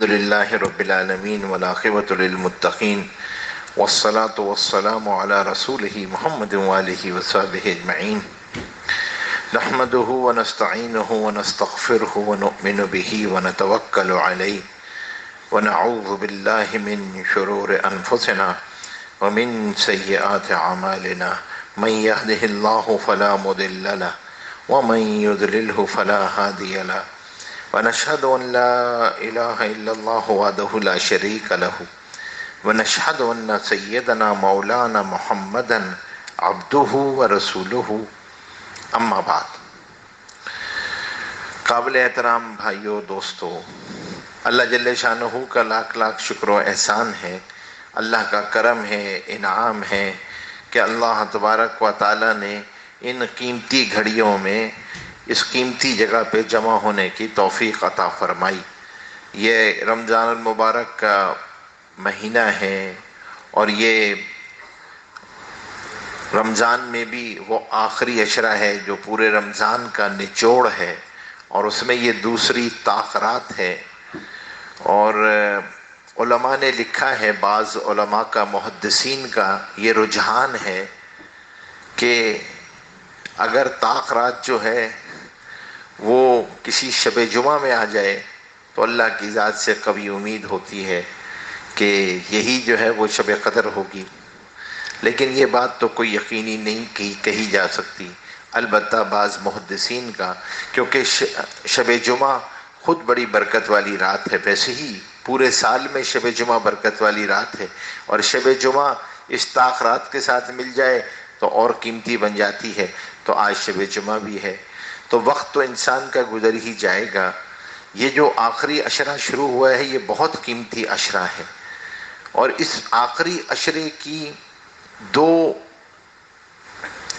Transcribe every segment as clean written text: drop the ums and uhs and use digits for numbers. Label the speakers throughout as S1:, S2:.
S1: الحمد لله رب العالمين والعاقبة للمتقين والصلاة والسلام على رسوله محمد وآله وصحبه أجمعين نحمده ونستعينه ونستغفره ونؤمن به ونتوكل عليه ونعوذ بالله من شرور أنفسنا ومن سيئات أعمالنا من يهده الله فلا مضل له ومن يضلله فلا هادي له ونشهد أن لا إله إلا الله وحده لا شريك له ونشهد أن سيدنا مولانا محمدا عبده ورسوله اما بعد. قابل احترام بھائیوں دوستو، اللہ جل شانہ کا لاکھ لاکھ شکر و احسان ہے، اللہ کا کرم ہے، انعام ہے کہ اللہ تبارک و تعالی نے ان قیمتی گھڑیوں میں اس قیمتی جگہ پہ جمع ہونے کی توفیق عطا فرمائی. یہ رمضان المبارک کا مہینہ ہے اور یہ رمضان میں بھی وہ آخری عشرہ ہے جو پورے رمضان کا نچوڑ ہے، اور اس میں یہ دوسری تاخرات ہے. اور علماء نے لکھا ہے، بعض علماء کا، محدثین کا یہ رجحان ہے کہ اگر تاخرات جو ہے وہ کسی شب جمعہ میں آ جائے تو اللہ کی ذات سے کبھی امید ہوتی ہے کہ یہی جو ہے وہ شب قدر ہوگی، لیکن یہ بات تو کوئی یقینی نہیں کہی جا سکتی. البتہ بعض محدثین کا، کیونکہ شب جمعہ خود بڑی برکت والی رات ہے، ویسے ہی پورے سال میں شب جمعہ برکت والی رات ہے، اور شب جمعہ اس تاخرات کے ساتھ مل جائے تو اور قیمتی بن جاتی ہے. تو آج شب جمعہ بھی ہے، تو وقت تو انسان کا گزر ہی جائے گا. یہ جو آخری عشرہ شروع ہوا ہے یہ بہت قیمتی عشرہ ہے، اور اس آخری عشرے کی دو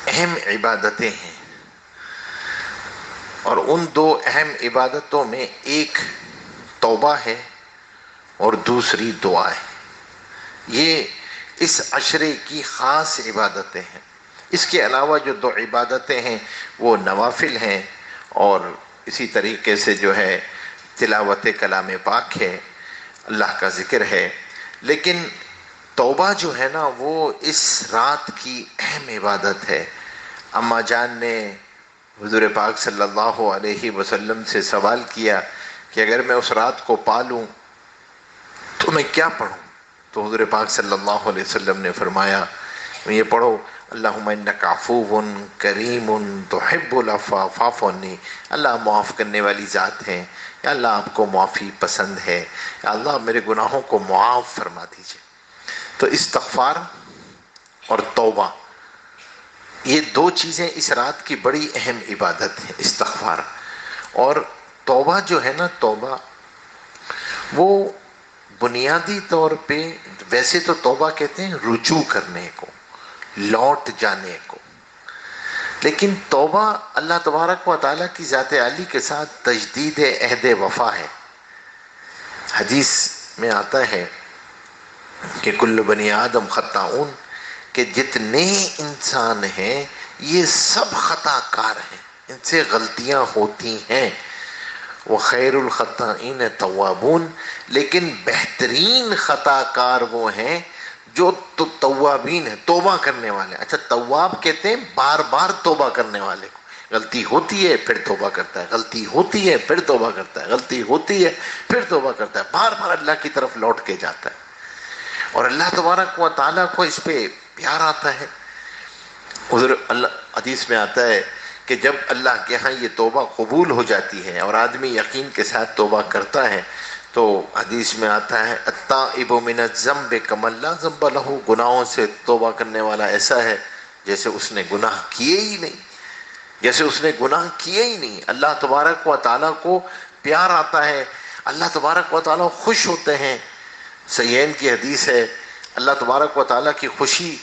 S1: اہم عبادتیں ہیں، اور ان دو اہم عبادتوں میں ایک توبہ ہے اور دوسری دعا ہے. یہ اس عشرے کی خاص عبادتیں ہیں. اس کے علاوہ جو دو عبادتیں ہیں وہ نوافل ہیں، اور اسی طریقے سے جو ہے تلاوت کلام پاک ہے، اللہ کا ذکر ہے. لیکن توبہ جو ہے نا وہ اس رات کی اہم عبادت ہے. اماں جان نے حضور پاک صلی اللہ علیہ وسلم سے سوال کیا کہ اگر میں اس رات کو پالوں تو میں کیا پڑھوں؟ تو حضور پاک صلی اللہ علیہ وسلم نے فرمایا یہ پڑھو، اللہم انک عفو کریم تحب العفو فاعف عنی. اللہ معاف کرنے والی ذات ہے، یا اللہ آپ کو معافی پسند ہے، یا اللہ میرے گناہوں کو معاف فرما دیجئے. تو استغفار اور توبہ، یہ دو چیزیں اس رات کی بڑی اہم عبادت ہے. استغفار اور توبہ جو ہے نا، توبہ وہ بنیادی طور پہ، ویسے تو توبہ کہتے ہیں رجوع کرنے کو، لوٹ جانے کو، لیکن توبہ اللہ تبارک و تعالیٰ کی ذات عالی کے ساتھ تجدید عہد وفا ہے. حدیث میں آتا ہے کہ کل بنی آدم خطاؤن، کہ جتنے انسان ہیں یہ سب خطا کار ہیں، ان سے غلطیاں ہوتی ہیں. وخیر الخطائین توابون، لیکن بہترین خطا کار وہ ہیں جو توابین ہیں، توبہ کرنے والے. اچھا، تواب کہتے ہیں بار بار توبہ کرنے والے کو. غلطی ہوتی ہے پھر توبہ کرتا ہے، غلطی ہوتی ہے پھر توبہ کرتا ہے، غلطی ہوتی ہے پھر توبہ کرتا ہے، بار بار اللہ کی طرف لوٹ کے جاتا ہے. اور اللہ تبارک و تعالیٰ کو اس پہ پیار آتا ہے. حضور اللہ حدیث میں آتا ہے کہ جب اللہ کے ہاں یہ توبہ قبول ہو جاتی ہے اور آدمی یقین کے ساتھ توبہ کرتا ہے، تو حدیث میں آتا ہے التائب من الذنب کمن لا ذنب لہ، گناہوں سے توبہ کرنے والا ایسا ہے جیسے اس نے گناہ کیے ہی نہیں، جیسے اس نے گناہ کیے ہی نہیں. اللہ تبارک و تعالیٰ کو پیار آتا ہے، اللہ تبارک و تعالیٰ خوش ہوتے ہیں. صحیحین کی حدیث ہے، اللہ تبارک و تعالیٰ کی خوشی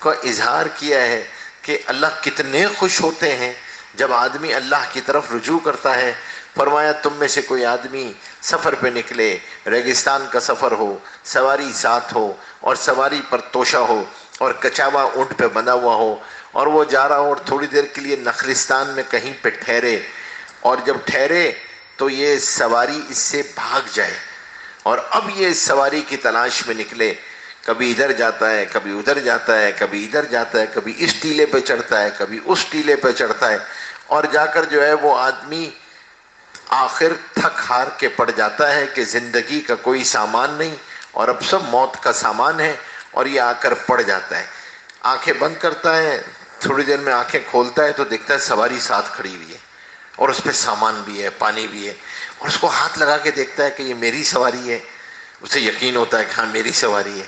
S1: کا اظہار کیا ہے کہ اللہ کتنے خوش ہوتے ہیں جب آدمی اللہ کی طرف رجوع کرتا ہے. فرمایا تم میں سے کوئی آدمی سفر پہ نکلے، ریگستان کا سفر ہو، سواری ساتھ ہو اور سواری پر توشہ ہو اور کچاوا اونٹ پہ بندھا ہوا ہو، اور وہ جا رہا ہو اور تھوڑی دیر کے لیے نخلستان میں کہیں پہ ٹھہرے، اور جب ٹھہرے تو یہ سواری اس سے بھاگ جائے اور اب یہ اس سواری کی تلاش میں نکلے، کبھی ادھر جاتا ہے، کبھی ادھر جاتا ہے، کبھی ادھر جاتا ہے، کبھی اس ٹیلے پہ چڑھتا ہے، کبھی اس ٹیلے پہ چڑھتا ہے، اور جا کر جو ہے وہ آدمی آخر تھک ہار کے پڑ جاتا ہے کہ زندگی کا کوئی سامان نہیں اور اب سب موت کا سامان ہے، اور یہ آ کر پڑ جاتا ہے۔ آنکھیں بند کرتا ہے، تھوڑی دیر میں آنکھیں کھولتا ہے تو دیکھتا ہے سواری ساتھ کھڑی ہوئی ہے اور اس پہ سامان بھی ہے، پانی بھی ہے، اور اس کو ہاتھ لگا کے دیکھتا ہے کہ یہ میری سواری ہے۔ اسے یقین ہوتا ہے کہ ہاں میری سواری ہے۔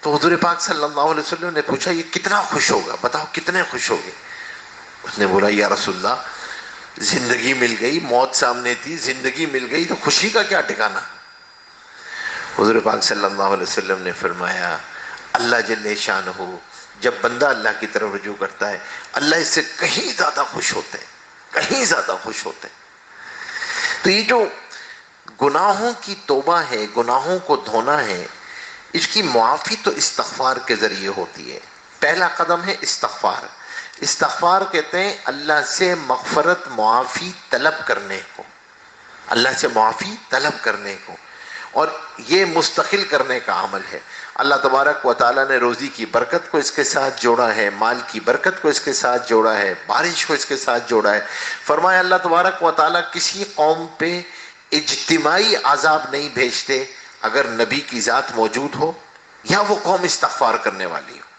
S1: تو حضور پاک صلی اللہ علیہ وسلم نے پوچھا یہ کتنا خوش ہوگا، بتاؤ کتنے خوش ہوگے؟ اس نے بولا یا رسول اللہ، زندگی مل گئی، موت سامنے تھی، زندگی مل گئی تو خوشی کا کیا ٹھکانا؟ حضور پاک صلی اللہ علیہ وسلم نے فرمایا اللہ جل شانہ جب بندہ اللہ کی طرف رجوع کرتا ہے اللہ اس سے کہیں زیادہ خوش ہوتے ہیں، کہیں زیادہ خوش ہوتے ہیں۔ تو یہ جو گناہوں کی توبہ ہے، گناہوں کو دھونا ہے، اس کی معافی تو استغفار کے ذریعے ہوتی ہے۔ پہلا قدم ہے استغفار۔ استغفار کہتے ہیں اللہ سے مغفرت، معافی طلب کرنے کو، اللہ سے معافی طلب کرنے کو، اور یہ مستقل کرنے کا عمل ہے۔ اللہ تبارک و تعالیٰ نے روزی کی برکت کو اس کے ساتھ جوڑا ہے، مال کی برکت کو اس کے ساتھ جوڑا ہے، بارش کو اس کے ساتھ جوڑا ہے۔ فرمایا اللہ تبارک و تعالیٰ کسی قوم پہ اجتماعی عذاب نہیں بھیجتے اگر نبی کی ذات موجود ہو یا وہ قوم استغفار کرنے والی ہو۔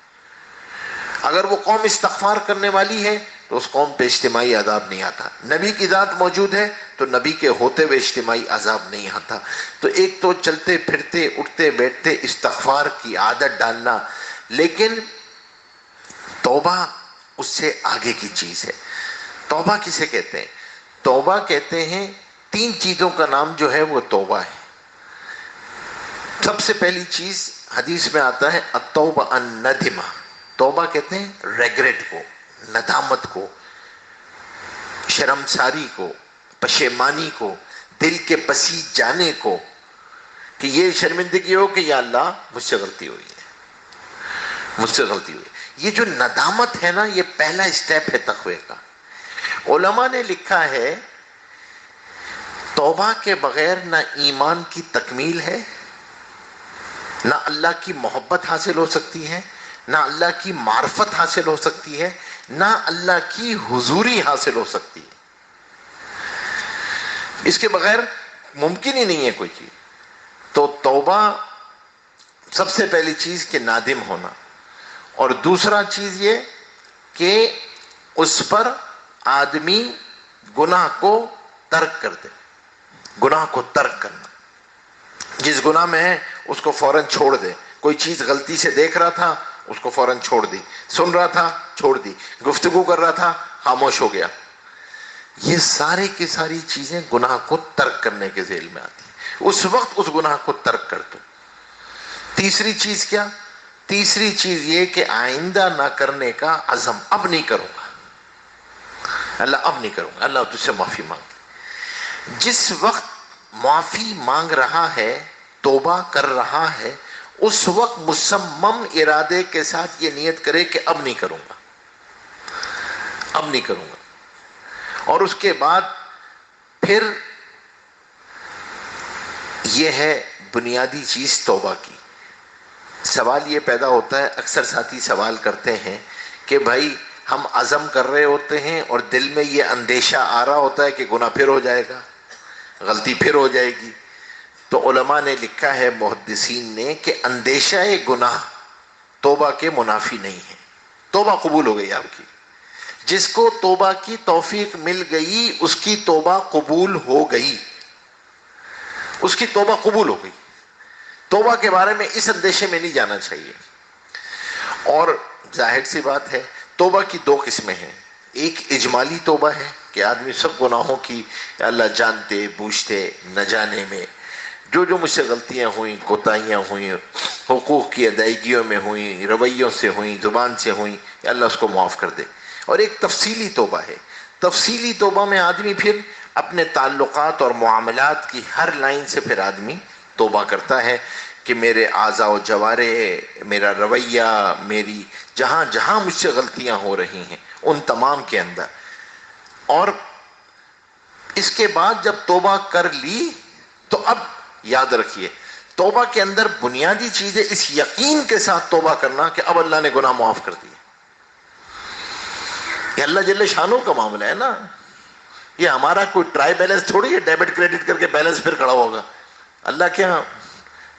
S1: اگر وہ قوم استغفار کرنے والی ہے تو اس قوم پہ اجتماعی عذاب نہیں آتا، نبی کی ذات موجود ہے تو نبی کے ہوتے ہوئے اجتماعی عذاب نہیں آتا۔ تو ایک تو چلتے پھرتے اٹھتے بیٹھتے استغفار کی عادت ڈالنا، لیکن توبہ اس سے آگے کی چیز ہے۔ توبہ کسے کہتے ہیں؟ توبہ کہتے ہیں تین چیزوں کا نام جو ہے وہ توبہ ہے۔ سب سے پہلی چیز حدیث میں آتا ہے التوبہ الندمہ۔ توبہ کہتے ہیں ریگریٹ کو، ندامت کو، شرمساری کو، پشیمانی کو، دل کے پسیج جانے کو، کہ یہ شرمندگی ہو کہ یا اللہ مجھ سے غلطی ہوئی ہے، مجھ سے غلطی ہوئی۔ یہ جو ندامت ہے نا، یہ پہلا اسٹیپ ہے تقوی کا۔ علماء نے لکھا ہے توبہ کے بغیر نہ ایمان کی تکمیل ہے، نہ اللہ کی محبت حاصل ہو سکتی ہے، نہ اللہ کی معرفت حاصل ہو سکتی ہے، نہ اللہ کی حضوری حاصل ہو سکتی ہے۔ اس کے بغیر ممکن ہی نہیں ہے کوئی چیز۔ تو توبہ سب سے پہلی چیز کہ نادم ہونا، اور دوسرا چیز یہ کہ اس پر آدمی گناہ کو ترک کر دے، گناہ کو ترک کرنا، جس گناہ میں ہے اس کو فوراً چھوڑ دے۔ کوئی چیز غلطی سے دیکھ رہا تھا اس کو فوراً چھوڑ دی، سن رہا تھا چھوڑ دی، گفتگو کر رہا تھا خاموش ہو گیا۔ یہ ساری کی ساری چیزیں گناہ کو ترک کرنے کے ذیل میں آتی ہیں۔ اس وقت اس گناہ کو ترک کر دو۔ تیسری چیز کیا؟ تیسری چیز یہ کہ آئندہ نہ کرنے کا عزم، اب نہیں کروں گا، اللہ اب نہیں کروں گا، اللہ تجھ سے معافی مانگ۔ جس وقت معافی مانگ رہا ہے، توبہ کر رہا ہے، اس وقت مصمم ارادے کے ساتھ یہ نیت کرے کہ اب نہیں کروں گا، اب نہیں کروں گا۔ اور اس کے بعد پھر یہ ہے بنیادی چیز توبہ کی۔ سوال یہ پیدا ہوتا ہے، اکثر ساتھی سوال کرتے ہیں کہ بھائی ہم عزم کر رہے ہوتے ہیں اور دل میں یہ اندیشہ آ رہا ہوتا ہے کہ گناہ پھر ہو جائے گا، غلطی پھر ہو جائے گی۔ تو علماء نے لکھا ہے، محدثین نے، کہ اندیشہ گناہ توبہ کے منافی نہیں ہے۔ توبہ قبول ہو گئی آپ کی، جس کو توبہ کی توفیق مل گئی اس کی توبہ قبول ہو گئی، اس کی توبہ قبول ہو گئی۔ توبہ کے بارے میں اس اندیشے میں نہیں جانا چاہیے۔ اور ظاہر سی بات ہے توبہ کی دو قسمیں ہیں، ایک اجمالی توبہ ہے کہ آدمی سب گناہوں کی اللہ جانتے بوجھتے نہ جانے میں جو مجھ سے غلطیاں ہوئیں، کوتاہیاں ہوئیں، حقوق کی ادائیگیوں میں ہوئیں، رویوں سے ہوئیں، زبان سے ہوئیں، اللہ اس کو معاف کر دے۔ اور ایک تفصیلی توبہ ہے۔ تفصیلی توبہ میں آدمی پھر اپنے تعلقات اور معاملات کی ہر لائن سے پھر آدمی توبہ کرتا ہے کہ میرے اعضاء و جوارح، میرا رویہ، میری جہاں جہاں مجھ سے غلطیاں ہو رہی ہیں ان تمام کے اندر۔ اور اس کے بعد جب توبہ کر لی تو اب یاد رکھیے توبہ کے اندر بنیادی چیز ہے اس یقین کے ساتھ توبہ کرنا کہ اب اللہ نے گناہ معاف کر دیا. یہ اللہ جل شانوں کا معاملہ ہے نا. یہ ہمارا کوئی ٹرائی بیلنس تھوڑی ہے ڈیبٹ کریڈٹ کر کے بیلنس پھر کھڑا ہوگا. اللہ کیا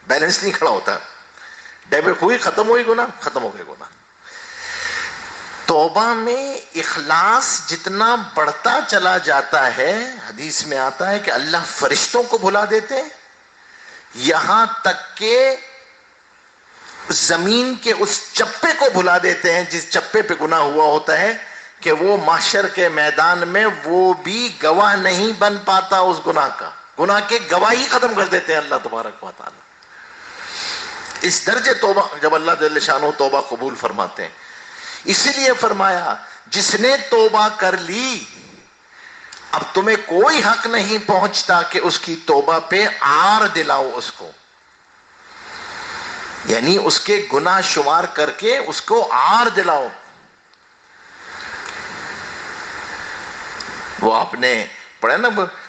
S1: بیلنس نہیں کھڑا ہوتا. ڈیبٹ ہوئی ختم ہوئی گناہ ختم ہو گئے گناہ. توبہ میں اخلاص جتنا بڑھتا چلا جاتا ہے حدیث میں آتا ہے کہ اللہ فرشتوں کو بھلا دیتے ہیں یہاں تک کہ زمین کے اس چپے کو بھلا دیتے ہیں جس چپے پہ گناہ ہوا ہوتا ہے کہ وہ محشر کے میدان میں وہ بھی گواہ نہیں بن پاتا اس گناہ کا. گناہ کے گواہی ختم کر دیتے ہیں اللہ تبارک و تعالی. اس درجے توبہ جب اللہ جل شانہ توبہ قبول فرماتے ہیں. اسی لیے فرمایا جس نے توبہ کر لی اب تمہیں کوئی حق نہیں پہنچتا کہ اس کی توبہ پہ عار دلاؤ اس کو, یعنی اس کے گناہ شمار کر کے اس کو عار دلاؤ. وہ آپ نے پڑھا نا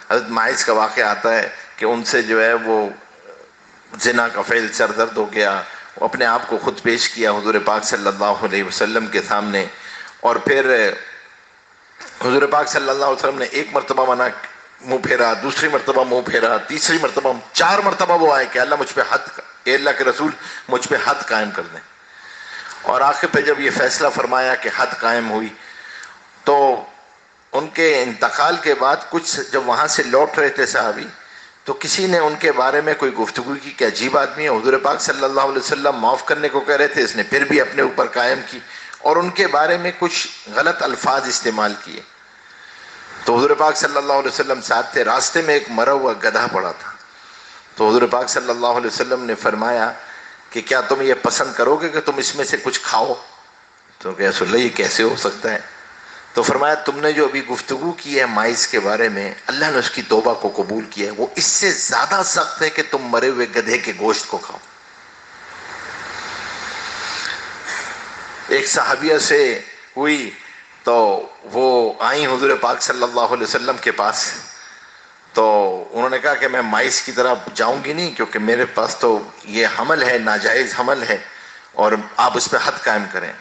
S1: حضرت ماعز کا واقعہ آتا ہے کہ ان سے جو ہے وہ زنا کا فعل سردرد ہو گیا. وہ اپنے آپ کو خود پیش کیا حضور پاک صلی اللہ علیہ وسلم کے سامنے اور پھر حضور پاک صلی اللہ علیہ وسلم نے ایک مرتبہ منہ پھیرا, دوسری مرتبہ منہ پھیرا, تیسری مرتبہ, 4 مرتبہ وہ آئے کہ اللہ مجھ پہ حد, اے اللہ کے رسول مجھ پہ حد قائم کر دیں. اور آخر پہ جب یہ فیصلہ فرمایا کہ حد قائم ہوئی تو ان کے انتقال کے بعد کچھ جب وہاں سے لوٹ رہے تھے صحابی تو کسی نے ان کے بارے میں کوئی گفتگو کی کہ عجیب آدمی ہے. حضور پاک صلی اللہ علیہ وسلم معاف کرنے کو کہہ رہے تھے, اس نے پھر بھی اپنے اوپر قائم کی اور ان کے بارے میں کچھ غلط الفاظ استعمال کیے. تو حضور پاک صلی اللہ علیہ وسلم ساتھ تھے, راستے میں ایک مرا ہوا گدھا پڑا تھا. تو حضور پاک صلی اللہ علیہ وسلم نے فرمایا کہ کیا تم یہ پسند کرو گے کہ تم اس میں سے کچھ کھاؤ؟ تو کہ رسول اللہ یہ کیسے ہو سکتا ہے؟ تو فرمایا تم نے جو ابھی گفتگو کی ہے ماعز کے بارے میں اللہ نے اس کی توبہ کو قبول کیا ہے, وہ اس سے زیادہ سخت ہے کہ تم مرے ہوئے گدھے کے گوشت کو کھاؤ. ایک صحابیہ سے ہوئی تو وہ آئیں حضور پاک صلی اللہ علیہ وسلم کے پاس, تو انہوں نے کہا کہ میں ماعز کی طرف جاؤں گی نہیں کیونکہ میرے پاس تو یہ حمل ہے, ناجائز حمل ہے اور آپ اس پہ حد قائم کریں.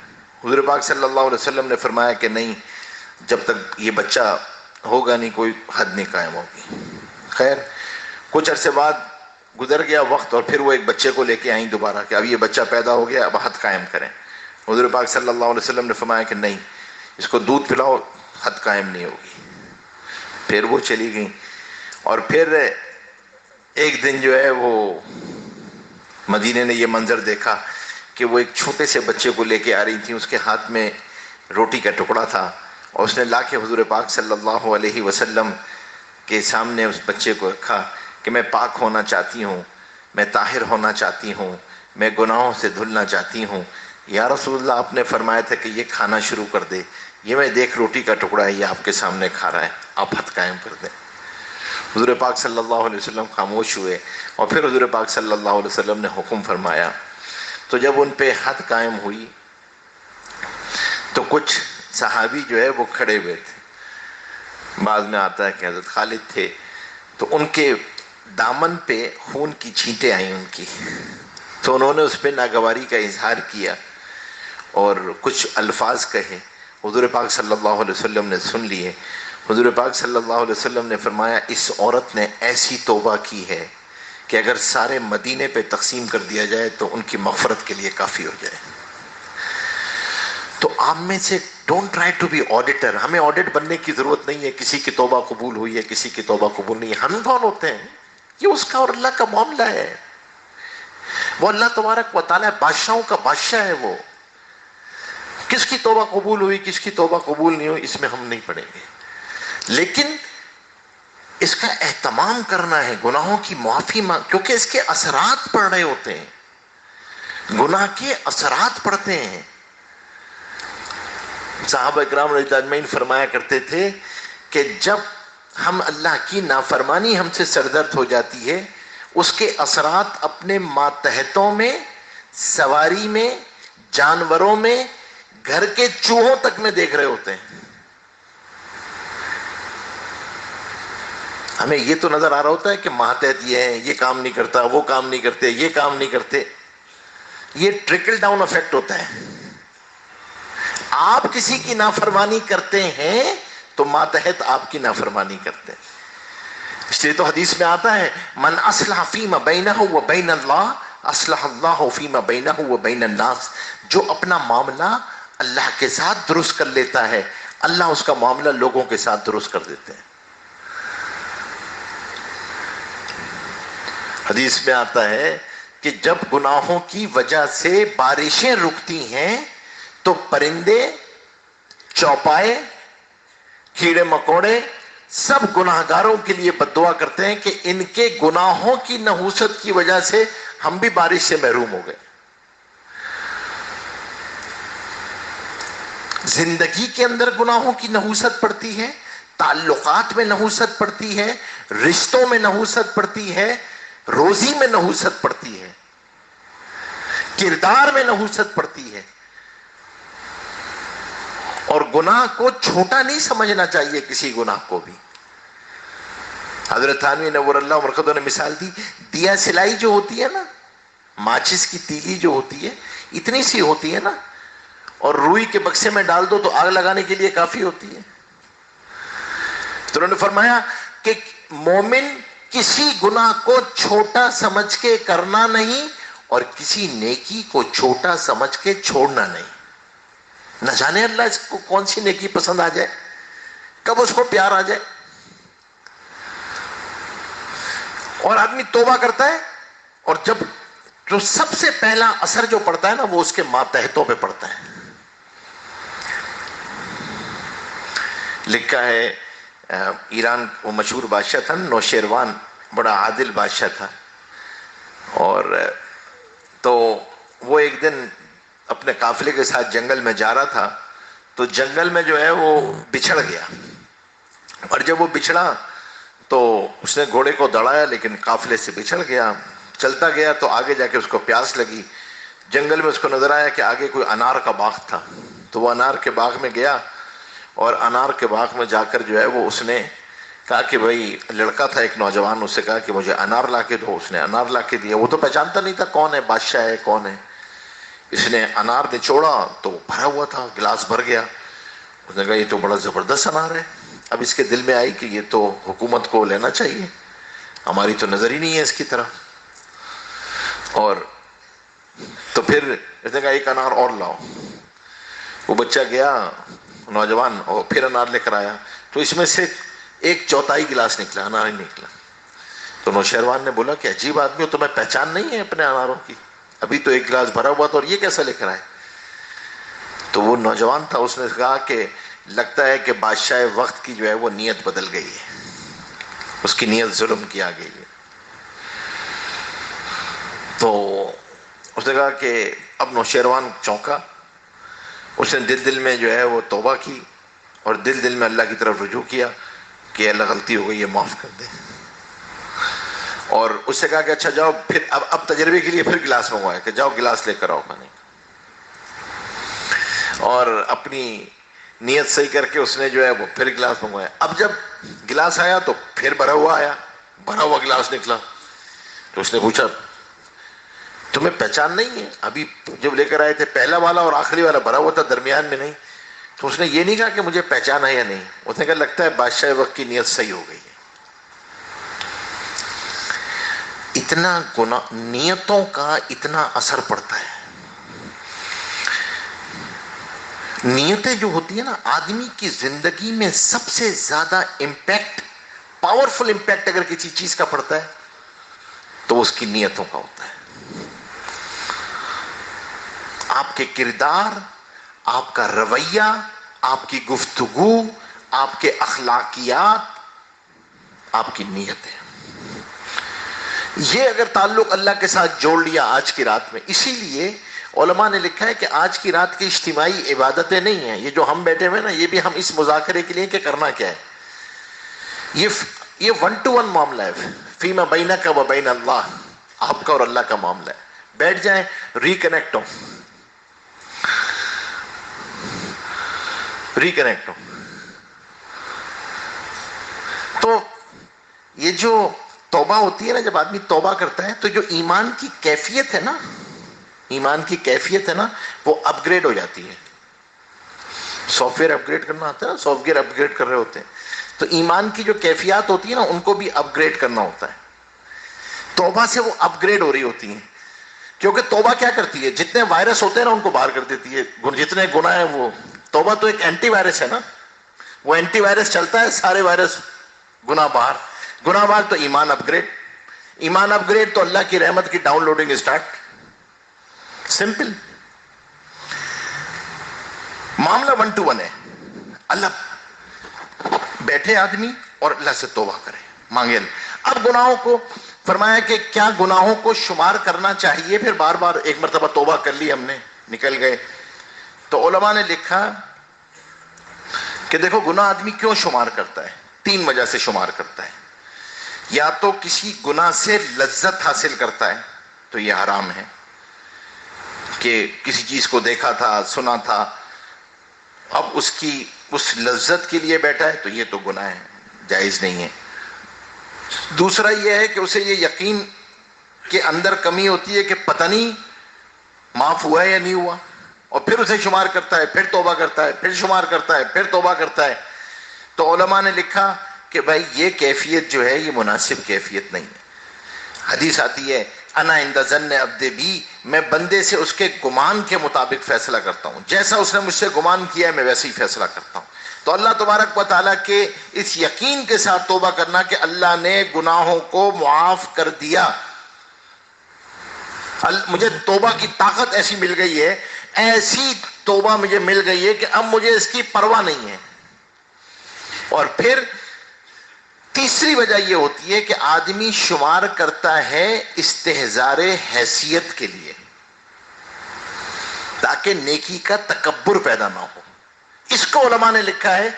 S1: حضور پاک صلی اللہ علیہ وسلم نے فرمایا کہ نہیں, جب تک یہ بچہ ہوگا نہیں کوئی حد نہیں قائم ہوگی. خیر کچھ عرصے بعد گزر گیا وقت اور پھر وہ ایک بچے کو لے کے آئیں دوبارہ کہ اب یہ بچہ پیدا ہو گیا, اب حد قائم کریں. حضور پاک صلی اللہ علیہ وسلم نے فرمایا کہ نہیں, اس کو دودھ پلاؤ, حد قائم نہیں ہوگی. پھر وہ چلی گئیں اور پھر ایک دن جو ہے وہ مدینے نے یہ منظر دیکھا کہ وہ ایک چھوٹے سے بچے کو لے کے آ رہی تھی, اس کے ہاتھ میں روٹی کا ٹکڑا تھا اور اس نے لا کے حضور پاک صلی اللہ علیہ وسلم کے سامنے اس بچے کو رکھا کہ میں پاک ہونا چاہتی ہوں, میں طاہر ہونا چاہتی ہوں, میں گناہوں سے دھلنا چاہتی ہوں. یا رسول اللہ آپ نے فرمایا تھا کہ یہ کھانا شروع کر دے, یہ میں دیکھ روٹی کا ٹکڑا ہے, یہ آپ کے سامنے کھا رہا ہے, آپ حد قائم کر دیں. حضور پاک صلی اللہ علیہ وسلم خاموش ہوئے اور پھر حضور پاک صلی اللہ علیہ وسلم نے حکم فرمایا. تو جب ان پہ حد قائم ہوئی تو کچھ صحابی جو ہے وہ کھڑے ہوئے تھے. بعد میں آتا ہے کہ حضرت خالد تھے, تو ان کے دامن پہ خون کی چھینٹیں آئیں ان کی, تو انہوں نے اس پہ ناگواری کا اظہار کیا اور کچھ الفاظ کہے. حضور پاک صلی اللہ علیہ وسلم نے سن لیے. حضور پاک صلی اللہ علیہ وسلم نے فرمایا اس عورت نے ایسی توبہ کی ہے کہ اگر سارے مدینے پہ تقسیم کر دیا جائے تو ان کی مغفرت کے لیے کافی ہو جائے. تو آپ میں سے don't try to be auditor, ہمیں آڈٹ بننے کی ضرورت نہیں ہے کسی کی توبہ قبول ہوئی ہے کسی کی توبہ قبول نہیں ہے. ہم کون ہوتے ہیں؟ یہ اس کا اور اللہ کا معاملہ ہے. وہ اللہ تبارک و تعالیٰ بادشاہوں کا بادشاہ ہے. وہ کس کی توبہ قبول ہوئی کس کی توبہ قبول نہیں ہوئی اس میں ہم نہیں پڑیں گے, لیکن اس کا اہتمام کرنا ہے, گناہوں کی معافی کیونکہ اس کے اثرات پڑ رہے ہوتے ہیں, گناہ کے اثرات پڑتے ہیں. صحابہ اکرام رضی اللہ اجمعین فرمایا کرتے تھے کہ جب ہم اللہ کی نافرمانی ہم سے سردرد ہو جاتی ہے اس کے اثرات اپنے ماتحتوں میں, سواری میں, جانوروں میں, گھر کے چوہوں تک میں دیکھ رہے ہوتے ہیں. ہمیں یہ تو نظر آ رہا ہوتا ہے کہ ماتحت یہ ہے، یہ کام نہیں کرتا، وہ کام نہیں کرتے، یہ کام نہیں کرتے. یہ ٹرکل ڈاؤن افیکٹ ہوتا ہے. آپ کسی کی نافرمانی کرتے ہیں تو ماتحت آپ کی نافرمانی کرتے ہیں. اس لیے تو حدیث میں آتا ہے من اصلح فیما بینہ و بین اللہ اصلح اللہ فیما بینہ و بین الناس. جو اپنا معاملہ اللہ کے ساتھ درست کر لیتا ہے اللہ اس کا معاملہ لوگوں کے ساتھ درست کر دیتے ہیں. حدیث میں آتا ہے کہ جب گناہوں کی وجہ سے بارشیں رکتی ہیں تو پرندے، چوپائے، کیڑے مکوڑے سب گناہگاروں کے لیے بد دعا کرتے ہیں کہ ان کے گناہوں کی نحوست کی وجہ سے ہم بھی بارش سے محروم ہو گئے. زندگی کے اندر گناہوں کی نحوست پڑتی ہے، تعلقات میں نحوست پڑتی ہے، رشتوں میں نحوست پڑتی ہے، روزی میں نحوست پڑتی ہے، کردار میں نحوست پڑتی ہے. اور گناہ کو چھوٹا نہیں سمجھنا چاہیے کسی گناہ کو بھی. حضرت تھانوی نور اللہ مرقدہ نے مثال دی، دیا سلائی جو ہوتی ہے نا، ماچس کی تیلی جو ہوتی ہے اتنی سی ہوتی ہے نا، اور روئی کے بکسے میں ڈال دو تو آگ لگانے کے لیے کافی ہوتی ہے. تو انہوں نے فرمایا کہ مومن کسی گناہ کو چھوٹا سمجھ کے کرنا نہیں اور کسی نیکی کو چھوٹا سمجھ کے چھوڑنا نہیں. نہ جانے اللہ اس کو کون سی نیکی پسند آ جائے، کب اس کو پیار آ جائے. اور آدمی توبہ کرتا ہے اور جب جو سب سے پہلا اثر جو پڑتا ہے نا وہ اس کے ماتحتوں پہ پڑتا ہے. لکھا ہے ایران وہ مشہور بادشاہ تھا نوشیروان، بڑا عادل بادشاہ تھا. اور تو وہ ایک دن اپنے قافلے کے ساتھ جنگل میں جا رہا تھا تو جنگل میں جو ہے وہ بچھڑ گیا. اور جب وہ بچھڑا تو اس نے گھوڑے کو دوڑایا لیکن قافلے سے بچھڑ گیا. چلتا گیا تو آگے جا کے اس کو پیاس لگی. جنگل میں اس کو نظر آیا کہ آگے کوئی انار کا باغ تھا تو وہ انار کے باغ میں گیا اور انار کے باغ میں جا کر جو ہے وہ اس نے کہا کہ بھائی، لڑکا تھا ایک نوجوان، اس سے کہا کہ مجھے انار لا کے دو. اس نے انار لا کے دیا. وہ تو پہچانتا نہیں تھا کون ہے، بادشاہ ہے کون ہے. اس نے انار نچوڑا تو بھرا ہوا تھا، گلاس بھر گیا. اس نے کہا یہ تو بڑا زبردست انار ہے. اب اس کے دل میں آئی کہ یہ تو حکومت کو لینا چاہیے، ہماری تو نظر ہی نہیں ہے اس کی طرح. اور تو پھر اس نے کہا ایک انار اور لاؤ. وہ بچہ گیا نوجوان اور پھر انار لے کر آیا تو اس میں سے ایک چوتھائی گلاس نکلا، انار ہی نکلا. تو نوشیروان نے بولا کہ عجیب آدمی ہو، تمہیں پہچان نہیں ہے اپنے اناروں کی؟ ابھی تو ایک گلاس بھرا ہوا تھا اور یہ کیسا لے کر آئے؟ تو وہ نوجوان تھا، اس نے کہا کہ لگتا ہے کہ بادشاہ وقت کی جو ہے وہ نیت بدل گئی ہے، اس کی نیت ظلم کی آ گئی ہے. تو اس نے کہا کہ اب نوشیروان چونکا. اس نے دل میں جو ہے وہ توبہ کی اور دل میں اللہ کی طرف رجوع کیا کہ اللہ غلطی ہو گئی ہے، معاف کر دے. اور اس سے کہا کہ اچھا جاؤ پھر اب تجربے کے لیے پھر گلاس منگوایا کہ جاؤ گلاس لے کر آؤ پانی. اور اپنی نیت صحیح کر کے اس نے جو ہے وہ پھر گلاس منگوایا. اب جب گلاس آیا تو پھر بھرا ہوا آیا، بھرا ہوا گلاس نکلا. تو اس نے پوچھا تمہیں پہچان نہیں ہے؟ ابھی جب لے کر آئے تھے پہلا والا اور آخری والا بھرا ہوا تھا، درمیان میں نہیں. تو اس نے یہ نہیں کہا کہ مجھے پہچانا ہے یا نہیں، اس نے کہا لگتا ہے بادشاہ وقت کی نیت صحیح ہو گئی ہے. اتنا گناہ، نیتوں کا اتنا اثر پڑتا ہے. نیتیں جو ہوتی ہیں نا، آدمی کی زندگی میں سب سے زیادہ امپیکٹ، پاورفل امپیکٹ اگر کسی چیز کا پڑتا ہے تو اس کی نیتوں کا ہوتا ہے. آپ کے کردار، آپ کا رویہ، آپ کی گفتگو، آپ کے اخلاقیات، آپ کی نیت ہے. یہ اگر تعلق اللہ کے ساتھ جوڑ لیا آج کی رات میں. اسی لیے علماء نے لکھا ہے کہ آج کی رات کی اجتماعی عبادتیں نہیں ہیں. یہ جو ہم بیٹھے ہوئے نا، یہ بھی ہم اس مذاکرے کے لیے کہ کرنا کیا ہے. یہ 1-to-1 معاملہ ہے، فیما بینک و بین اللہ، آپ کا اور اللہ کا معاملہ ہے. بیٹھ جائیں، ریکنیکٹ ہو. تو یہ جو توبہ ہوتی ہے نا، جب آدمی توبہ کرتا ہے تو جو ایمان کی کیفیت ہے نا، ایمان کی کیفیت ہے نا، وہ اپ گریڈ ہو جاتی ہے. سافٹ ویئر اپ گریڈ کرنا آتا ہے نا، سافٹ ویئر اپ گریڈ کر رہے ہوتے ہیں، تو ایمان کی جو کیفیات ہوتی ہے نا ان کو بھی اپ گریڈ کرنا ہوتا ہے. توبہ سے وہ اپ گریڈ ہو رہی ہوتی ہیں، کیونکہ توبہ کیا کرتی ہے، جتنے وائرس ہوتے ہیں نا ان کو باہر کر دیتی ہے، جتنے گناہ ہیں وہ. توبہ تو ایک اینٹی وائرس ہے نا، وہ اینٹی وائرس چلتا ہے، سارے وائرس گناہ باہر. گناہ باہر تو ایمان اپ گریڈ، ایمان اپ گریڈ تو اللہ کی رحمت کی ڈاؤن لوڈنگ اسٹارٹ. سمپل معاملہ 1 to 1 ہے. اللہ بیٹھے آدمی اور اللہ سے توبہ کرے، مانگے. اب گناہوں کو فرمایا کہ کیا گناہوں کو شمار کرنا چاہیے، پھر بار بار ایک مرتبہ توبہ کر لی ہم نے نکل گئے. تو علماء نے لکھا کہ دیکھو گناہ آدمی کیوں شمار کرتا ہے، 3 وجہ سے شمار کرتا ہے. یا تو کسی گناہ سے لذت حاصل کرتا ہے تو یہ حرام ہے، کہ کسی چیز کو دیکھا تھا، سنا تھا، اب اس کی اس لذت کے لیے بیٹھا ہے تو یہ تو گناہ ہے، جائز نہیں ہے. دوسرا یہ ہے کہ اسے یہ یقین کے اندر کمی ہوتی ہے کہ پتہ نہیں معاف ہوا ہے یا نہیں ہوا، اور پھر اسے شمار کرتا ہے، پھر توبہ کرتا ہے، پھر شمار کرتا ہے، پھر توبہ کرتا ہے. تو علماء نے لکھا کہ بھائی یہ کیفیت جو ہے یہ مناسب کیفیت نہیں ہے. حدیث آتی ہے انا عند ظن عبد بی، میں بندے سے اس کے گمان کے مطابق فیصلہ کرتا ہوں، جیسا اس نے مجھ سے گمان کیا ہے میں ویسے ہی فیصلہ کرتا ہوں. تو اللہ تبارک و تعالیٰ کے اس یقین کے ساتھ توبہ کرنا کہ اللہ نے گناہوں کو معاف کر دیا، مجھے توبہ کی طاقت ایسی مل گئی ہے، ایسی توبہ مجھے مل گئی ہے کہ اب مجھے اس کی پرواہ نہیں ہے. اور پھر تیسری وجہ یہ ہوتی ہے کہ آدمی شمار کرتا ہے استحضار حیثیت کے لیے، تاکہ نیکی کا تکبر پیدا نہ ہو. اس کو علماء نے لکھا ہے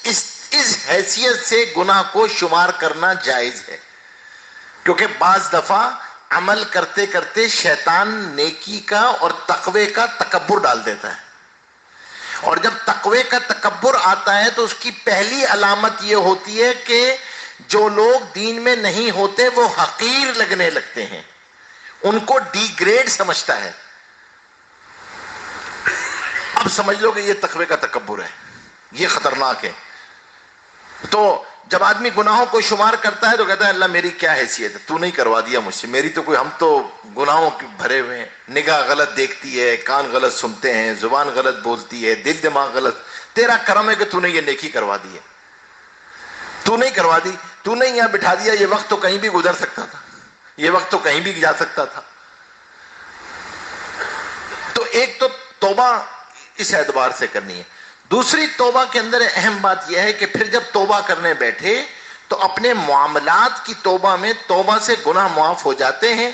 S1: اس حیثیت سے گناہ کو شمار کرنا جائز ہے، کیونکہ بعض دفعہ عمل کرتے کرتے شیطان نیکی کا اور تقوی کا تکبر ڈال دیتا ہے، اور جب تقوی کا تکبر آتا ہے تو اس کی پہلی علامت یہ ہوتی ہے کہ جو لوگ دین میں نہیں ہوتے وہ حقیر لگنے لگتے ہیں، ان کو ڈی گریڈ سمجھتا ہے. اب سمجھ لو کہ یہ تقوی کا تکبر ہے، یہ خطرناک ہے. تو جب آدمی گناہوں کو شمار کرتا ہے تو کہتا ہے اللہ میری کیا حیثیت ہے، تو نہیں کروا دیا مجھ سے، میری تو کوئی، ہم تو گناہوں کے بھرے ہوئے ہیں، نگاہ غلط دیکھتی ہے، کان غلط سنتے ہیں، زبان غلط بولتی ہے، دل دماغ غلط. تیرا کرم ہے کہ تو نے یہ نیکی کروا دی ہے، تو نہیں کروا دی، تو نے یہاں بٹھا دیا، یہ وقت تو کہیں بھی گزر سکتا تھا، یہ وقت تو کہیں بھی جا سکتا تھا. تو ایک تو توبہ اس اعتبار سے کرنی ہے. دوسری توبہ کے اندر اہم بات یہ ہے کہ پھر جب توبہ کرنے بیٹھے تو اپنے معاملات کی توبہ میں توبہ سے گناہ معاف ہو جاتے ہیں،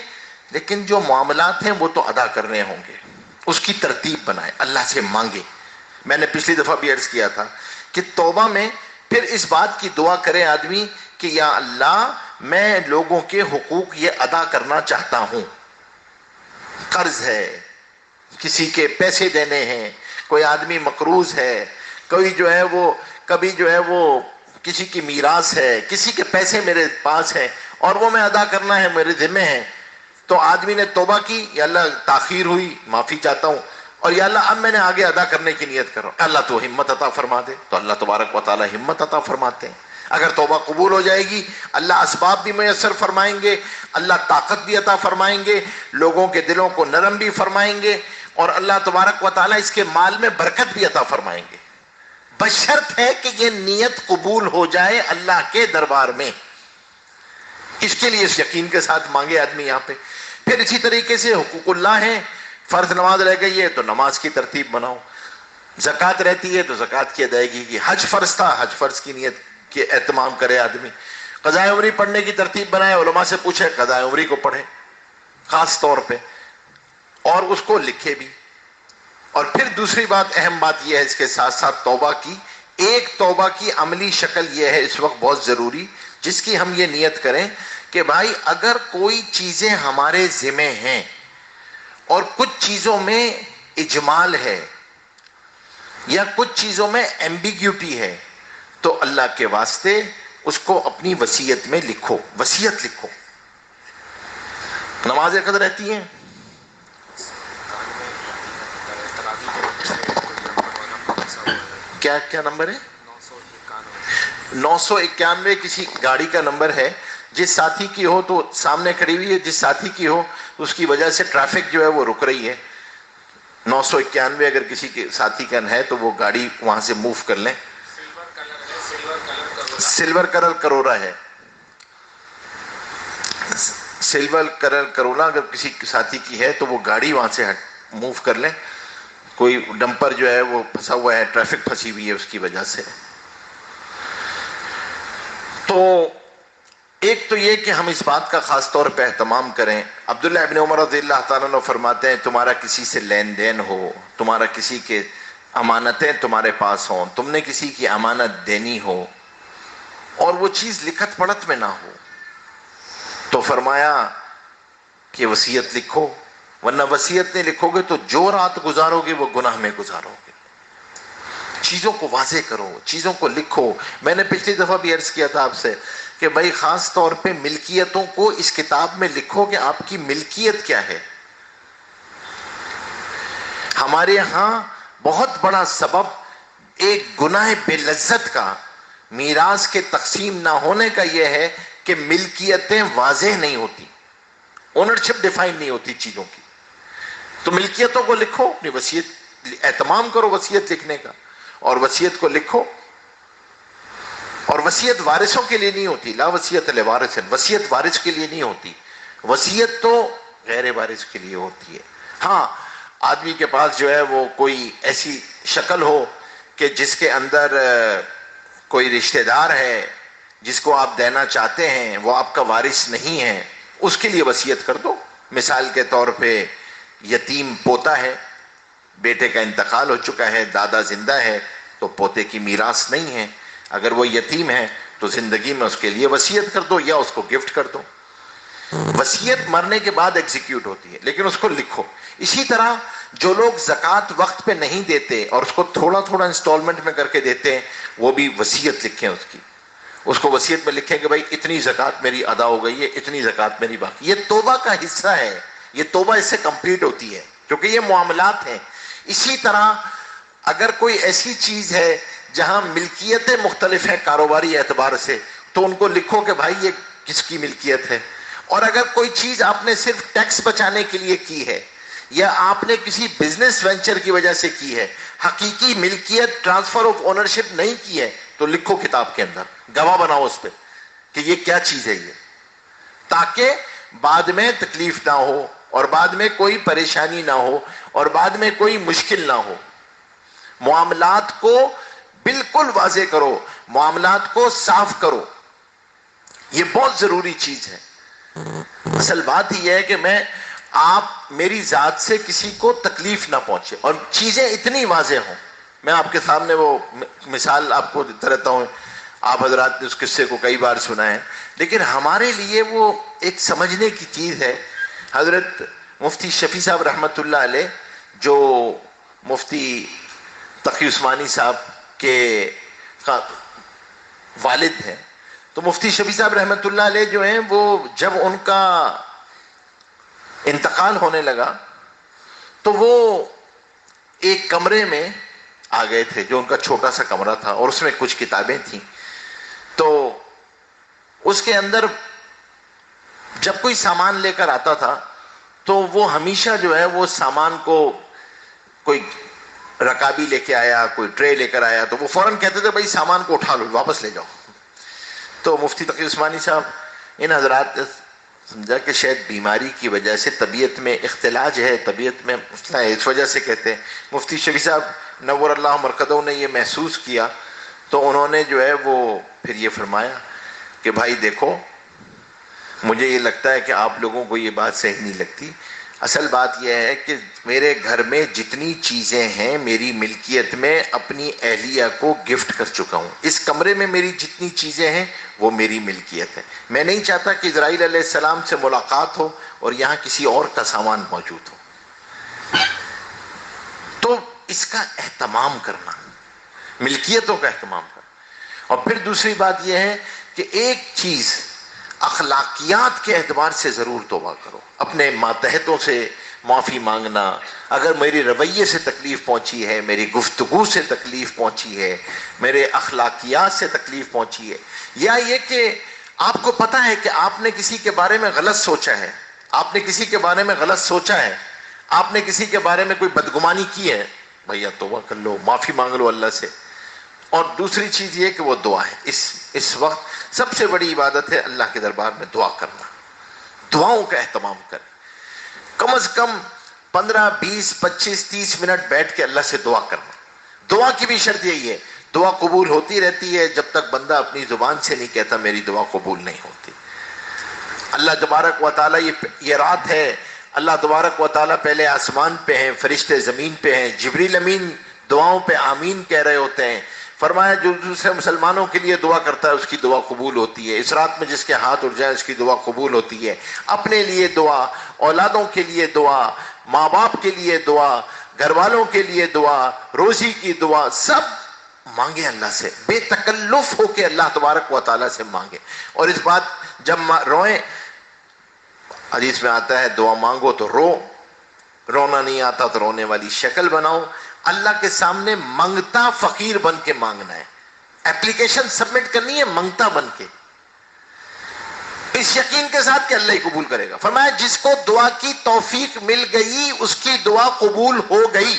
S1: لیکن جو معاملات ہیں وہ تو ادا کرنے ہوں گے. اس کی ترتیب بنائے، اللہ سے مانگے. میں نے پچھلی دفعہ بھی عرض کیا تھا کہ توبہ میں پھر اس بات کی دعا کرے آدمی کہ یا اللہ میں لوگوں کے حقوق یہ ادا کرنا چاہتا ہوں، قرض ہے، کسی کے پیسے دینے ہیں، کوئی آدمی مقروض ہے، کوئی جو ہے وہ کبھی جو ہے وہ کسی کی میراث ہے، کسی کے پیسے میرے پاس ہیں اور وہ میں ادا کرنا ہے، میرے ذمہ ہیں. تو آدمی نے توبہ کی، یا اللہ تاخیر ہوئی معافی چاہتا ہوں، اور یا اللہ اب میں نے آگے ادا کرنے کی نیت کر رہا ہوں، اللہ تو ہمت عطا فرما دے. تو اللہ تبارک و تعالی ہمت عطا فرماتے ہیں. اگر توبہ قبول ہو جائے گی اللہ اسباب بھی میسر فرمائیں گے، اللہ طاقت بھی عطا فرمائیں گے، لوگوں کے دلوں کو نرم بھی فرمائیں گے، اور اللہ تبارک و تعالی اس کے مال میں برکت بھی عطا فرمائیں گے، بشرط ہے کہ یہ نیت قبول ہو جائے اللہ کے دربار میں. اس کے لیے اس یقین کے ساتھ مانگے آدمی یہاں پہ. پھر اسی طریقے سے حقوق اللہ ہیں، فرض نماز رہ گئی ہے تو نماز کی ترتیب بناؤ، زکوٰۃ رہتی ہے تو زکوٰۃ کی ادائیگی کی، حج فرض تھا حج فرض کی نیت کے اہتمام کرے آدمی، قضاء عمری پڑھنے کی ترتیب بنائے، علماء سے پوچھے قضاء عمری کو پڑھے خاص طور پہ اور اس کو لکھے بھی. اور پھر دوسری بات اہم بات یہ ہے اس کے ساتھ ساتھ توبہ کی، ایک توبہ کی عملی شکل یہ ہے اس وقت بہت ضروری، جس کی ہم یہ نیت کریں کہ بھائی اگر کوئی چیزیں ہمارے ذمہ ہیں اور کچھ چیزوں میں اجمال ہے یا کچھ چیزوں میں ایمبیگیوٹی ہے تو اللہ کے واسطے اس کو اپنی وصیت میں لکھو، وصیت لکھو۔ نمازیں قد رہتی ہیں؟ کیا نمبر ہے؟ 991 کسی گاڑی کا نمبر ہے، جس ساتھی کی ہو تو سامنے کھڑی ہوئی ہے، جس ساتھی کی ہو اس کی وجہ سے ٹریفک جو ہے وہ رک رہی ہے، 991 اگر کسی کے ساتھی کا ہے تو وہ گاڑی وہاں سے موو کر لیں۔ سلور کلر کرولا ہے، سلور کلر کرولا اگر کسی ساتھی کی ہے تو وہ گاڑی وہاں سے موو کر لیں، کوئی ڈمپر جو ہے وہ پھنسا ہوا ہے، ٹریفک پھنسی ہوئی ہے اس کی وجہ سے۔ تو ایک تو یہ کہ ہم اس بات کا خاص طور پہ اہتمام کریں۔ عبداللہ ابن عمر رضی اللہ تعالیٰ عنہ فرماتے ہیں تمہارا کسی سے لین دین ہو، تمہارا کسی کے امانتیں تمہارے پاس ہوں، تم نے کسی کی امانت دینی ہو اور وہ چیز لکھت پڑھت میں نہ ہو تو فرمایا کہ وصیت لکھو، ورنہ وصیت نہیں لکھو گے تو جو رات گزارو گے وہ گناہ میں گزارو گے۔ چیزوں کو واضح کرو، چیزوں کو لکھو۔ میں نے پچھلی دفعہ بھی عرض کیا تھا آپ سے کہ بھائی خاص طور پہ ملکیتوں کو اس کتاب میں لکھو کہ آپ کی ملکیت کیا ہے۔ ہمارے ہاں بہت بڑا سبب ایک گناہ بے لذت کا، میراث کے تقسیم نہ ہونے کا یہ ہے کہ ملکیتیں واضح نہیں ہوتی، اونرشپ ڈیفائن نہیں ہوتی چیزوں کی۔ تو ملکیتوں کو لکھو، اپنی وصیت اہتمام کرو وصیت لکھنے کا، اور وصیت کو لکھو۔ اور وصیت وارثوں کے لیے نہیں ہوتی، لا وصیت لوارث، وصیت وارث کے لیے نہیں ہوتی، وصیت تو غیر وارث کے لیے ہوتی ہے۔ ہاں آدمی کے پاس جو ہے وہ کوئی ایسی شکل ہو کہ جس کے اندر کوئی رشتہ دار ہے جس کو آپ دینا چاہتے ہیں، وہ آپ کا وارث نہیں ہے، اس کے لیے وصیت کر دو۔ مثال کے طور پہ یتیم پوتا ہے، بیٹے کا انتقال ہو چکا ہے، دادا زندہ ہے تو پوتے کی میراث نہیں ہے، اگر وہ یتیم ہے تو زندگی میں اس کے لیے وصیت کر دو یا اس کو گفٹ کر دو۔ وصیت مرنے کے بعد ایگزیکیوٹ ہوتی ہے لیکن اس کو لکھو۔ اسی طرح جو لوگ زکوٰۃ وقت پہ نہیں دیتے اور اس کو تھوڑا تھوڑا انسٹالمنٹ میں کر کے دیتے ہیں، وہ بھی وصیت لکھیں اس کی، اس کو وصیت میں لکھیں کہ بھائی اتنی زکوٰۃ میری ادا ہو گئی ہے، اتنی زکوٰۃ میری باقی۔ یہ توبہ کا حصہ ہے، یہ توبہ اس سے کمپلیٹ ہوتی ہے کیونکہ یہ معاملات ہیں۔ اسی طرح اگر کوئی ایسی چیز ہے جہاں ملکیتیں مختلف ہیں کاروباری اعتبار سے تو ان کو لکھو کہ بھائی یہ کس کی ملکیت ہے۔ اور اگر کوئی چیز آپ نے صرف ٹیکس بچانے کے لیے کی ہے یا آپ نے کسی بزنس وینچر کی وجہ سے کی ہے، حقیقی ملکیت ٹرانسفر آف اونرشپ نہیں کی ہے، تو لکھو کتاب کے اندر، گواہ بناؤ اس پہ کہ یہ کیا چیز ہے یہ، تاکہ بعد میں تکلیف نہ ہو اور بعد میں کوئی پریشانی نہ ہو اور بعد میں کوئی مشکل نہ ہو۔ معاملات کو بالکل واضح کرو، معاملات کو صاف کرو، یہ بہت ضروری چیز ہے۔ اصل بات یہ ہے کہ آپ میری ذات سے کسی کو تکلیف نہ پہنچے اور چیزیں اتنی واضح ہوں۔ میں آپ کے سامنے وہ مثال آپ کو دیتا رہتا ہوں، آپ حضرات نے اس قصے کو کئی بار سنا ہے، لیکن ہمارے لیے وہ ایک سمجھنے کی چیز ہے۔ حضرت مفتی شفیع صاحب رحمۃ اللہ علیہ جو مفتی تقی عثمانی صاحب کے والد ہیں، تو مفتی شفیع صاحب رحمۃ اللہ علیہ جو ہیں وہ جب ان کا انتقال ہونے لگا تو وہ ایک کمرے میں آ گئے تھے جو ان کا چھوٹا سا کمرہ تھا اور اس میں کچھ کتابیں تھیں، تو اس کے اندر جب کوئی سامان لے کر آتا تھا تو وہ ہمیشہ جو ہے وہ سامان کو کوئی رکابی لے کے آیا، کوئی ٹرے لے کر آیا تو وہ فوراً کہتے تھے بھائی سامان کو اٹھا لو، واپس لے جاؤ۔ تو مفتی تقی عثمانی صاحب ان حضرات نے سمجھا کہ شاید بیماری کی وجہ سے طبیعت میں اختلاج ہے، طبیعت میں مسئلہ ہے، اس وجہ سے کہتے ہیں۔ مفتی شفیع صاحب نور اللہ مرقدہ نے یہ محسوس کیا تو انہوں نے جو ہے وہ پھر یہ فرمایا کہ بھائی دیکھو مجھے یہ لگتا ہے کہ آپ لوگوں کو یہ بات صحیح نہیں لگتی، اصل بات یہ ہے کہ میرے گھر میں جتنی چیزیں ہیں میری ملکیت میں اپنی اہلیہ کو گفٹ کر چکا ہوں، اس کمرے میں میری جتنی چیزیں ہیں وہ میری ملکیت ہے، میں نہیں چاہتا کہ اسرائیل علیہ السلام سے ملاقات ہو اور یہاں کسی اور کا سامان موجود ہو۔ تو اس کا اہتمام کرنا، ملکیتوں کا اہتمام کرنا۔ اور پھر دوسری بات یہ ہے کہ ایک چیز اخلاقیات کے اعتبار سے ضرور توبہ کرو. اپنے ماتحتوں سے معافی مانگنا، اگر میری رویے سے تکلیف پہنچی ہے، میری گفتگو سے تکلیف پہنچی ہے، میرے اخلاقیات سے تکلیف پہنچی ہے، یا یہ کہ آپ کو پتا ہے کہ آپ نے کسی کے بارے میں غلط سوچا ہے، آپ نے کسی کے بارے میں غلط سوچا ہے، آپ نے کسی کے بارے میں کوئی بدگمانی کی ہے، بھیا توبہ کر لو، معافی مانگ لو اللہ سے. اور دوسری چیز یہ کہ وہ دعا ہے. اس وقت سب سے بڑی عبادت ہے اللہ کے دربار میں دعا کرنا. دعاؤں کا اہتمام کریں. کم از کم 15 20 25 30 منٹ بیٹھ کے اللہ سے دعا کرنا. دعا کی بھی شرط یہی ہے، دعا قبول ہوتی رہتی ہے جب تک بندہ اپنی زبان سے نہیں کہتا میری دعا قبول نہیں ہوتی. اللہ تبارک و تعالیٰ یہ رات ہے، اللہ تبارک و تعالیٰ پہلے آسمان پہ ہیں، فرشتے زمین پہ ہیں، جبریل امین دعاؤں پہ آمین کہہ رہے ہوتے ہیں. فرمایا جو دوسرے مسلمانوں کے لیے دعا کرتا ہے اس کی دعا قبول ہوتی ہے. اس رات میں جس کے ہاتھ اٹھ جائے اس کی دعا قبول ہوتی ہے. اپنے لیے دعا، اولادوں کے لیے دعا، ماں باپ کے لیے دعا، گھر والوں کے لیے دعا، روزی کی دعا، سب مانگے اللہ سے، بے تکلف ہو کے اللہ تبارک و تعالیٰ سے مانگے. اور اس بات جب روئیں، حدیث میں آتا ہے دعا مانگو تو رونا نہیں آتا تو رونے والی شکل بناؤ. اللہ کے سامنے منگتا فقیر بن کے مانگنا ہے. اپلیکیشن سبمٹ کرنی ہے منگتا بن کے، اس یقین کے ساتھ کہ اللہ ہی قبول کرے گا. فرمایا جس کو دعا کی توفیق مل گئی اس کی دعا قبول ہو گئی،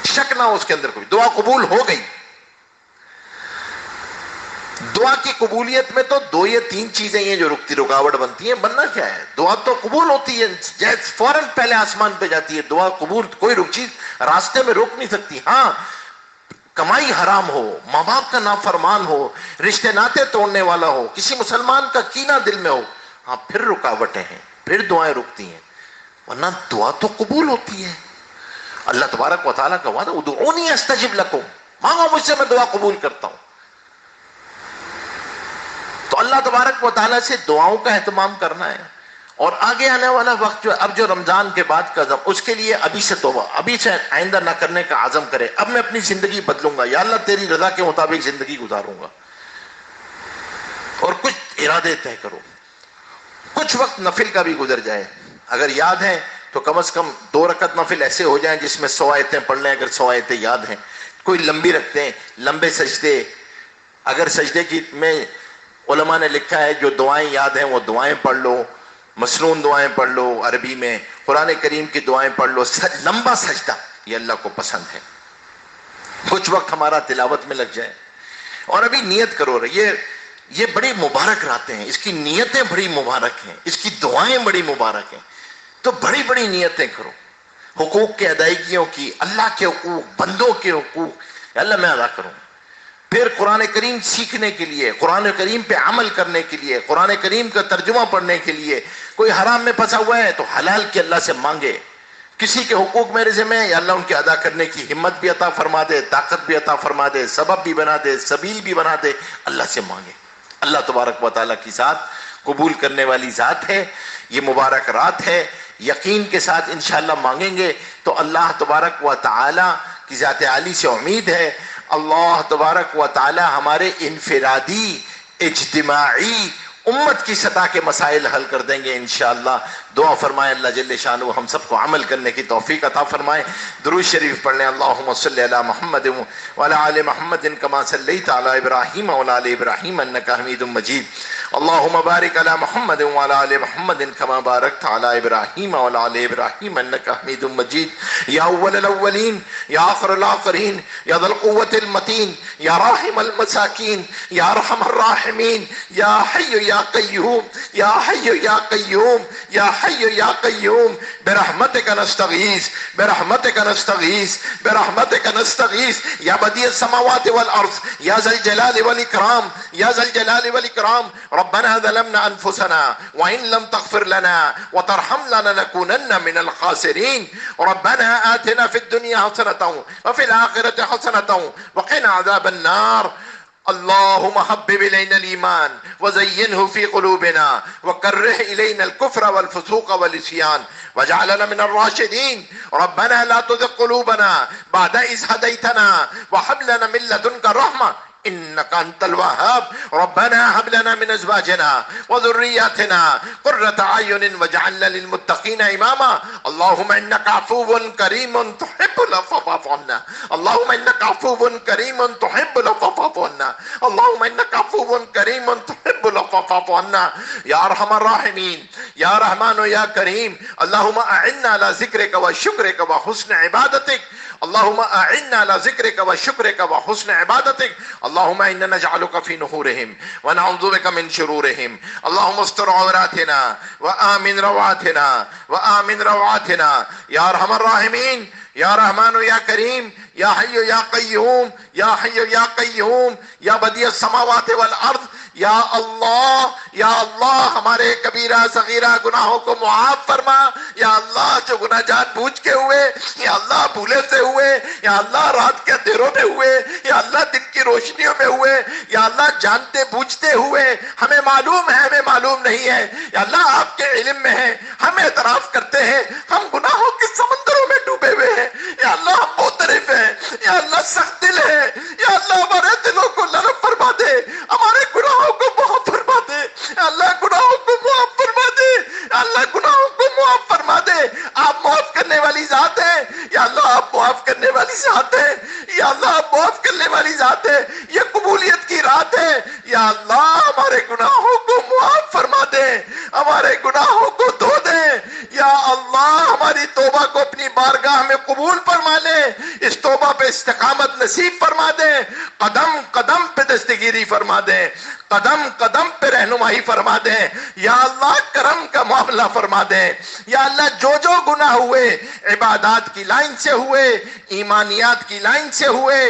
S1: شک نہ ہو اس کے اندر کوئی، دعا قبول ہو گئی. دعا کی قبولیت میں تو 2 یا 3 چیزیں ہیں جو رکاوٹ بنتی ہیں. بننا کیا ہے؟ دعا تو قبول ہوتی ہے، جیسے فوراً پہلے آسمان پہ جاتی ہے دعا قبول. کوئی چیز راستے میں روک نہیں سکتی. ہاں کمائی حرام ہو، ماں باپ کا نافرمان ہو، رشتے ناطے توڑنے والا ہو، کسی مسلمان کا کینہ دل میں ہو، ہاں پھر رکاوٹیں ہیں، پھر دعائیں رکتی ہیں. ورنہ دعا تو قبول ہوتی ہے. اللہ تبارک و تعالیٰ کا وعدہ ادعونی استجب لکم، مانگو مجھ سے میں دعا قبول کرتا ہوں. تو اللہ تبارک و تعالیٰ سے دعاؤں کا اہتمام کرنا ہے. اور آگے آنے والا وقت جو اب جو رمضان کے بعد کا عزم، اس کے لیے ابھی سے توبہ، ابھی سے آئندہ نہ کرنے کا عزم کرے. اب میں اپنی زندگی بدلوں گا، یا اللہ تیری رضا کے مطابق زندگی گزاروں گا. اور کچھ ارادے طے کرو. کچھ وقت نفل کا بھی گزر جائے، اگر یاد ہے تو کم از کم 2 رکعت نفل ایسے ہو جائیں جس میں 100 آیتیں پڑھ لیں. اگر 100 آیتیں یاد ہیں، کوئی لمبی رکھتے ہیں، لمبے سجدے. اگر سجدے کی میں علماء نے لکھا ہے جو دعائیں یاد ہیں وہ دعائیں پڑھ لو، مسنون دعائیں پڑھ لو عربی میں، قرآن کریم کی دعائیں پڑھ لو. لمبا سجدہ یہ اللہ کو پسند ہے. کچھ وقت ہمارا تلاوت میں لگ جائے. اور ابھی نیت کرو، یہ بڑی مبارک راتیں ہیں، اس کی نیتیں بڑی مبارک ہیں، اس کی دعائیں بڑی مبارک ہیں. تو بڑی بڑی نیتیں کرو، حقوق کے ادائیگیوں کی، اللہ کے حقوق، بندوں کے حقوق اللہ میں ادا کروں. پھر قرآن کریم سیکھنے کے لیے، قرآن کریم پہ عمل کرنے کے لیے، قرآن کریم کا ترجمہ پڑھنے کے لیے. کوئی حرام میں پھنسا ہوا ہے تو حلال کے اللہ سے مانگے. کسی کے حقوق میرے ذمہ ہیں، یا اللہ ان کے ادا کرنے کی ہمت بھی عطا فرما دے، طاقت بھی عطا فرما دے، سبب بھی بنا دے، سبیل بھی بنا دے. اللہ سے مانگے. اللہ تبارک و تعالیٰ کی ذات قبول کرنے والی ذات ہے. یہ مبارک رات ہے، یقین کے ساتھ انشاءاللہ مانگیں گے تو اللہ تبارک و تعالیٰ کی ذات عالی سے امید ہے اللہ تبارک و تعالی ہمارے انفرادی، اجتماعی، امت کی سطح کے مسائل حل کر دیں گے انشاءاللہ. دعا فرمائے اللہ جل شانہ ہم سب کو عمل کرنے کی توفیق عطا فرمائے. درود شریف پڑھ لیں. اللہم صلی علی محمد وعلی آل محمد کما صلیت علی ابراہیم وعلی آل ابراہیم انک حمید مجید. اللہم بارک علی محمد وعلی آل محمد کما بارکت علی ابراہیم وعلی آل ابراہیم انک حمید مجید. یا اول الاولین، یا آخر الاخرین، یا ذی القوة المتین، یا راحم المساکین، یا ارحم الراحمین، یا حی یا قیوم، یا حی یا قیوم، یا حی یا قیوم، برحمتک نستغیث، برحمتک نستغیث، برحمتک نستغیث. یا بدیع السماوات والارض، یا ذا الجلال والاکرام، یا ذا الجلال والاکرام. ربنا ظلمنا انفسنا وان لم تغفر لنا وترحمنا لنكونن من الخاسرين. ربنا آتنا في الدنيا حسنة وفي الآخرة حسنة وقنا عذاب النار. اللهم حبب إلينا الإيمان وزينه في قلوبنا وكره إلينا الكفر والفسوق والعصيان واجعلنا من الراشدين. ربنا لا تزغ قلوبنا بعد إذ هديتنا وهب لنا من لدنك رحمة إنك أنت الوهاب ربنا هب لنا من أزواجنا وذرياتنا قرة أعين واجعلنا للمتقين إماما اللهم إنك عفو كريم تحب العفو فاعف عنا اللهم إنك عفو كريم تحب العفو فاعف عنا اللهم إنك عفو كريم تحب العفو فاعف عنا يا أرحم الراحمين يا رحمن يا كريم اللهم أعنا على ذكرك وشكرك وحسن عبادتك اللهم أعنا على ذكرك وشكرك وحسن عبادتك اللهم إنا نجعلك في نحورهم ونعوذ بك من شرورهم اللهم استر عوراتنا وآمن روعاتنا وآمن روعاتنا يا أرحم الراحمين يا رحمن يا كريم يا حي يا قيوم يا حي يا قيوم يا بديع السماوات والأرض یا اللہ ہمارے کبیرہ صغیرہ گناہوں کو معاف فرما یا اللہ جو گناہ جان بوجھ کے ہوئے یا اللہ بھولے سے ہوئے یا اللہ رات کے اندھیروں میں ہوئے یا اللہ دن کی روشنیوں میں ہوئے یا اللہ جانتے بوجھتے ہوئے ہمیں معلوم ہے ہمیں معلوم نہیں ہے یا اللہ آپ کے علم میں ہے ہم اعتراف کرتے ہیں ہم گناہوں کے سمندروں میں ڈوبے ہوئے ہیں یا اللہ ہم معترف ہیں یا اللہ سخت دل ہے یا اللہ ہمارے دلوں کو نرم فرما دے ہمارے گناہوں کو معاف فرما دے اللہ گناہوں کو معاف فرما دے اللہ گناہوں کو معاف فرما دے آپ معاف کرنے والی ذات ہے یا اللہ آپ معاف کرنے والی ذات ہے یا اللہ آپ معاف کرنے والی ذات ہے یہ قبولیت کی رات ہے یا اللہ ہمارے گناہوں کو معاف فرما دے ہمارے گناہوں کو دھو دے یا اللہ ہماری توبہ کو اپنی بارگاہ میں قبول فرما لے اس توبہ پہ استقامت نصیب فرما دے قدم قدم پہ دستگیری فرما دے قدم قدم پہ رہنمائی فرما دے یا اللہ کرم کا معاملہ فرما دے یا اللہ جو گناہ ہوئے عبادات کی لائن سے ہوئے ایمانیات کی لائن سے ہوئے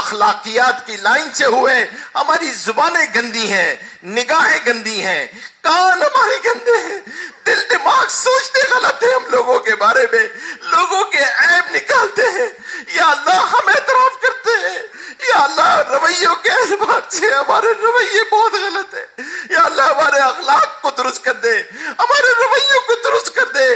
S1: اخلاقیات کی لائن سے ہوئے ہماری زبانیں گندی ہیں نگاہیں گندی ہیں کان ہمارے گندے ہیں دل دماغ سوچتے غلط ہیں ہم لوگوں کے بارے میں لوگوں کے عیب نکالتے ہیں یا اللہ ہم اعتراف کرتے ہیں یا اللہ رویوں کے اعتبار سے ہمارے رویے بہت غلط ہے یا اللہ ہمارے اخلاق کو درست کر دے ہمارے رویوں کو درست کر دے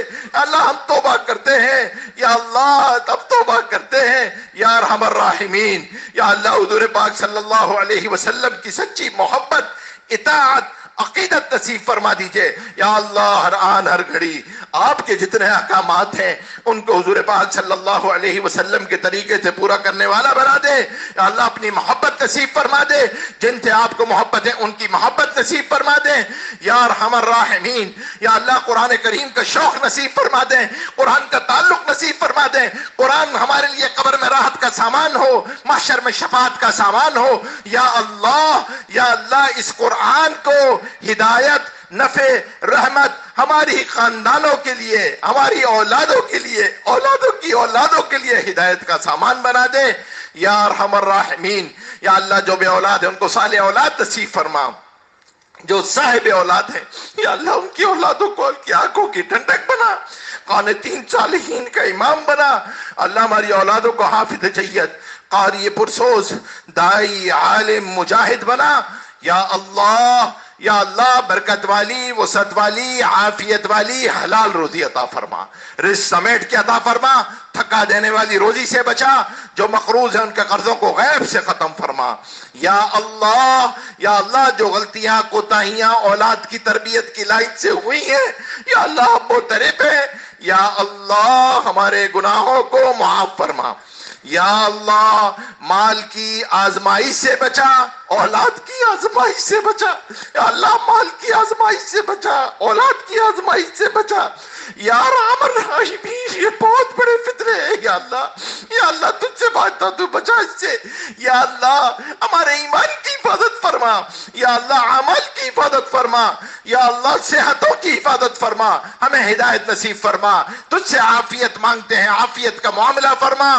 S1: اللہ ہم توبہ کرتے ہیں یا اللہ تب توبہ کرتے ہیں یا ارحم الراحمین یا اللہ حضور پاک صلی اللہ علیہ وسلم کی سچی محبت اطاعت عقیدت نصیب فرما دیجئے یا اللہ ہر آن ہر گھڑی آپ کے جتنے احکامات ہیں ان کو حضور پاک صلی اللہ علیہ وسلم کے طریقے سے پورا کرنے والا بنا دے یا اللہ اپنی محبت نصیب فرما دے جن سے آپ کو محبت ہے ان کی محبت نصیب فرما دے یا ارحم الراحمین یا اللہ قرآن کریم کا شوق نصیب فرما دے قرآن کا تعلق نصیب فرما دے قرآن ہمارے لیے قبر میں راحت کا سامان ہو محشر میں شفاعت کا سامان ہو یا اللہ اس قرآن کو ہدایت نفع رحمت ہماری خاندانوں کے لیے ہماری اولادوں کے لیے اولادوں کی اولادوں کے لیے ہدایت کا سامان بنا دے یا ارحم الراحمین یا اللہ جو بے اولاد ہے ان کو صالح اولاد نصیب فرما جو صاحب اولاد ہیں یا اللہ ان کی اولادوں کو ان کی آنکھوں کی ٹھنڈک بنا قانتین صالحین کا امام بنا اللہ ہماری اولادوں کو حافظ جید قاری پرسوز دائی عالم مجاہد بنا یا اللہ برکت والی وسعت والی عافیت والی حلال روزی عطا فرما رزق سمیٹ کے عطا فرما تھکا دینے والی روزی سے بچا جو مقروض ہیں ان کے قرضوں کو غیب سے ختم فرما یا اللہ جو غلطیاں کوتاہیاں اولاد کی تربیت کی لائن سے ہوئی ہیں یا اللہ معترف ہے یا اللہ ہمارے گناہوں کو معاف فرما یا اللہ مال کی آزمائش سے بچا اولاد کی آزمائش سے بچا یا اللہ مال کی آزمائش سے بچا اولاد کی آزمائش سے بچا یا ارحم الراحمین یہ بہت بڑے فتنے ہیں یا اللہ تجھ سے بچتا تو بچا اس سے یا اللہ ہمارے ایمان کی حفاظت فرما یا اللہ عمل کی حفاظت فرما یا اللہ صحتوں کی حفاظت فرما ہمیں ہدایت نصیب فرما تجھ سے عافیت مانگتے ہیں عافیت کا معاملہ فرما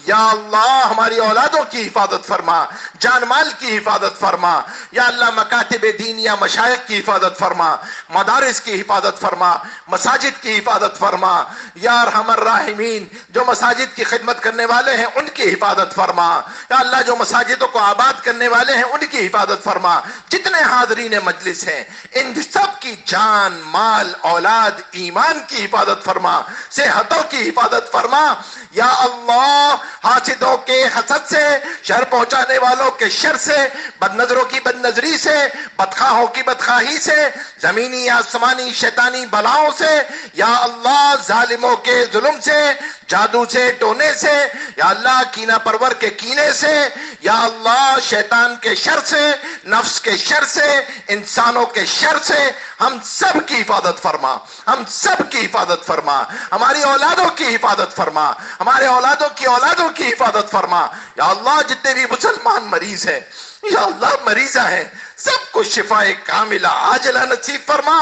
S1: یا اللہ ہماری اولادوں کی حفاظت فرما جان مال کی حفاظت فرما یا اللہ مکاتب دینیہ مشائخ کی حفاظت فرما مدارس کی حفاظت فرما مساجد کی حفاظت فرما یا ارحم الراحمین جو مساجد کی خدمت کرنے والے ہیں ان کی حفاظت فرما، یا اللہ جو مساجدوں کو آباد کرنے والے ہیں ان کی حفاظت فرما، جتنے حاضرین مجلس ہیں ان سب کی جان مال اولاد ایمان کی حفاظت فرما، صحتوں کی حفاظت فرما یا اللہ، حاسدوں کے حسد سے، شر پہنچانے والوں کے شر سے، بد نظروں کی بد نظری سے، بدخواہوں کی بدخواہی سے، زمینی آسمانی شیطانی بلاؤں سے، یا اللہ ظالموں کے ظلم سے، جادو سے ٹونے سے، یا اللہ کینہ پرور کے کینے سے، یا اللہ شیطان کے شر سے، نفس کے شر سے، انسانوں کے شر سے ہم سب کی حفاظت فرما، ہم سب کی حفاظت فرما، ہماری اولادوں کی حفاظت فرما، ہمارے اولادوں کی اولادوں کی حفاظت فرما، یا اللہ جتنے بھی مسلمان مریض ہیں یا اللہ مریضہ ہیں سب کو شفاء کاملہ عاجلہ نصیب فرما،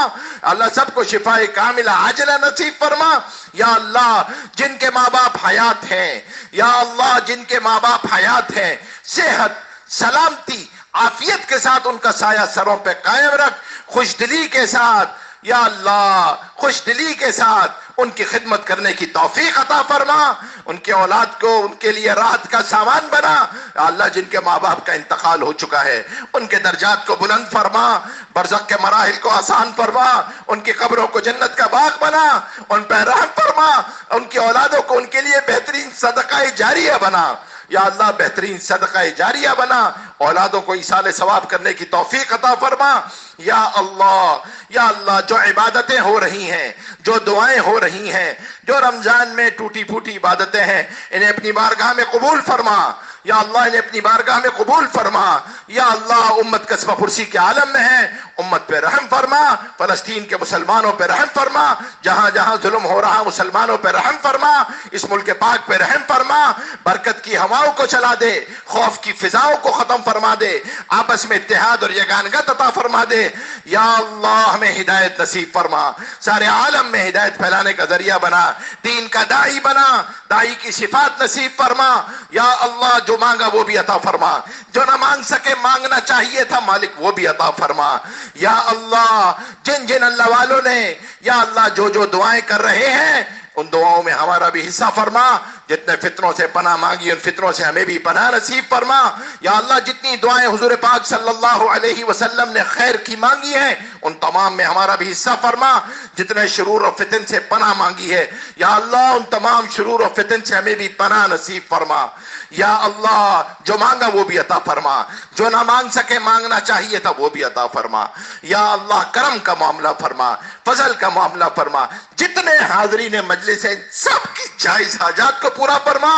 S1: اللہ سب کو شفاء کاملہ عاجلہ نصیب فرما، یا اللہ جن کے ماں باپ حیات ہیں، یا اللہ جن کے ماں باپ حیات ہیں صحت سلامتی عافیت کے ساتھ ان کا سایہ سروں پہ قائم رکھ، خوش دلی کے ساتھ یا اللہ خوش دلی کے ساتھ ان کی خدمت کرنے کی توفیق عطا فرما، ان کے اولاد کو ان کے لیے راحت کا سامان بنا، یا اللہ جن کے ماں باپ کا انتقال ہو چکا ہے ان کے درجات کو بلند فرما، برزخ کے مراحل کو آسان فرما، ان کی قبروں کو جنت کا باغ بنا، ان پہ رحم فرما، ان کی اولادوں کو ان کے لیے بہترین صدقہ جاریہ بنا، یا اللہ بہترین صدقہ جاریہ بنا، اولادوں کو ایصال ثواب کرنے کی توفیق عطا فرما، یا اللہ جو عبادتیں ہو رہی ہیں، جو دعائیں ہو رہی ہیں، جو رمضان میں ٹوٹی پھوٹی عبادتیں ہیں انہیں اپنی بارگاہ میں قبول فرما، یا اللہ انہیں اپنی بارگاہ میں قبول فرما، یا اللہ امت قصبہ پرسی کے عالم میں ہے امت پہ رحم فرما، فلسطین کے مسلمانوں پہ رحم فرما، جہاں جہاں ظلم ہو رہا مسلمانوں پہ رحم فرما، اس ملک پاک پہ رحم فرما، برکت کی ہواؤں کو چلا دے، خوف کی فضاؤں کو ختم فرما دے، آپس میں اتحاد اور یگانگت عطا فرما دے، یا اللہ ہمیں ہدایت نصیب فرما، سارے عالم میں ہدایت پھیلانے کا ذریعہ بنا، دین کا داعی بنا، داعی کی صفات نصیب فرما، یا اللہ جو مانگا وہ بھی عطا فرما، جو نہ مانگ سکے مانگنا چاہیے تھا مالک وہ بھی عطا فرما، یا اللہ جن جن اللہ والوں نے یا اللہ جو جو دعائیں کر رہے ہیں ان دعاؤں میں ہمارا بھی حصہ فرما، جتنے فطروں سے پناہ مانگی ان فطروں سے ہمیں بھی پناہ نصیب فرما، یا اللہ جتنی دعائیں حضور پاک صلی اللہ علیہ وسلم نے خیر کی مانگی ہیں ان تمام میں ہمارا بھی حصہ فرما، جتنے شرور و فتن سے پناہ مانگی ہے یا اللہ ان تمام شرور و فتن سے ہمیں بھی پناہ نصیب فرما، یا اللہ جو مانگا وہ بھی عطا فرما، جو نہ مانگ سکے مانگنا چاہیے تھا وہ بھی عطا فرما، یا اللہ کرم کا معاملہ فرما، فضل کا معاملہ فرما، جتنے حاضرین مجلس ہیں سب کی جائز حاجات کو پورا فرما،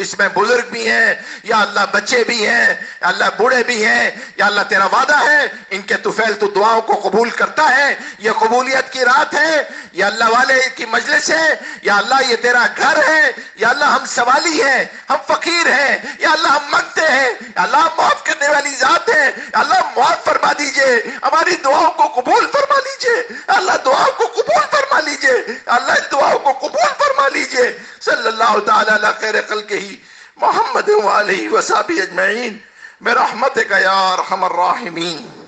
S1: اس میں بزرگ بھی ہیں یا اللہ بچے بھی ہیں یا اللہ بوڑھے بھی ہیں، یا اللہ تیرا وعدہ ہے ان کے طفیل تو دعاؤں کو قبول کرتا ہے، یہ قبولیت کی رات ہے، یا اللہ والے کی مجلس ہے، یا اللہ یہ تیرا گھر ہے، یا اللہ ہم سوالی ہیں ہم فقیر ہیں، یا اللہ ہم مانگتے ہیں، یا اللہ معاف کرنے والی ذات ہے، یا اللہ معاف فرما دیجئے، ہماری دعاؤں کو قبول فرما لیجئے، یا اللہ دعاؤں کو قبول فرما لیجئے، یا اللہ اس دعاؤں کو قبول فرما لیجئے، صلی اللہ تعالی علی خیر خلقہ محمد وآلہ وصحبہ اجمعین برحمتک یا ارحم الراحمین۔